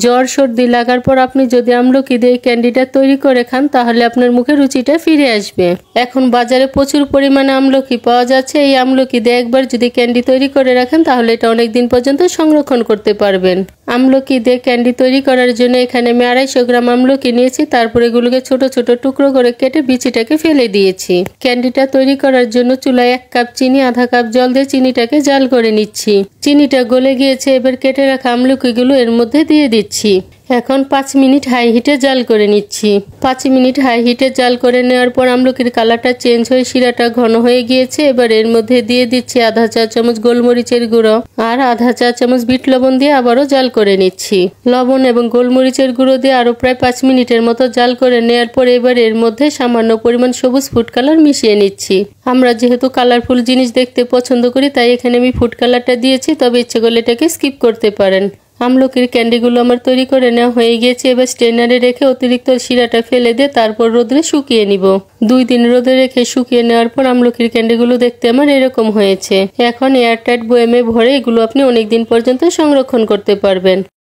জ্বর সর্দি লাগার পর আপনি যদি আমলকি দিয়ে ক্যান্ডিটা তৈরি করে খান তাহলে আপনার মুখে রুচিটা ফিরে আসবে। এখন বাজারে প্রচুর পরিমাণে আমলকি পাওয়া যাচ্ছে। এই আমলকি দিয়ে একবার যদি ক্যান্ডি তৈরি করে রাখেন তাহলে এটা অনেক দিন পর্যন্ত সংরক্ষণ করতে পারবেন। আমলকি দিয়ে ক্যান্ডি তৈরি করার জন্য এখানে আমি 250 গ্রাম আমলকি নিয়েছি। তারপরে এগুলোকে ছোট ছোট টুকরো করে কেটে বিচিটাকে ফেলে দিয়েছি। ক্যান্ডিটা তৈরি করার জন্য চুলায় 1 কাপ চিনি, আধা কাপ জল দিয়ে চিনিটাকে জাল করে নিচ্ছি। চিনিটা গলে গিয়েছে, এবার কেটে রাখা আমলকিগুলো এর মধ্যে দিয়ে দিচ্ছি। এখন 5 মিনিট হাই হিটে জাল করে নিচ্ছি। 5 মিনিট হাই হিটে জাল করে নেওয়ার পর আমলকির কালারটা চেঞ্জ হয়ে শিরাটা ঘন হয়ে গিয়েছে। এবার এর মধ্যে দিয়ে দিচ্ছি আধা চা চামচ গোলমরিচের গুঁড়ো আর আধা চা চামচ বিট লবণ দিয়ে আবারও জাল করে নিচ্ছি। লবণ এবং গোলমরিচের গুঁড়ো দিয়ে আরও প্রায় 5 মিনিটের মতো জাল করে নেওয়ার পর এবার এর মধ্যে সামান্য পরিমাণ সবুজ ফুড কালার মিশিয়ে নিচ্ছি। আমরা যেহেতু কালারফুল জিনিস দেখতে পছন্দ করি তাই এখানে আমি ফুড কালারটা দিয়েছি, তবে ইচ্ছে করলে এটাকে স্কিপ করতে পারেন। আমলকির ক্যান্ডিগুলো আমার তৈরি করে নেওয়া হয়ে গিয়েছে। এবার স্ট্রেনারে রেখে অতিরিক্ত শিরাটা ফেলে দিয়ে তারপর রোদে শুকিয়ে নিব। 2 দিন রোদে রেখে শুকিয়ে নেওয়ার পর আমলকির ক্যান্ডিগুলো দেখতে আমার এরকম হয়েছে। এখন এয়ারটাইট বয়ামে ভরে এগুলো আপনি অনেক দিন পর্যন্ত সংরক্ষণ করতে পারবেন।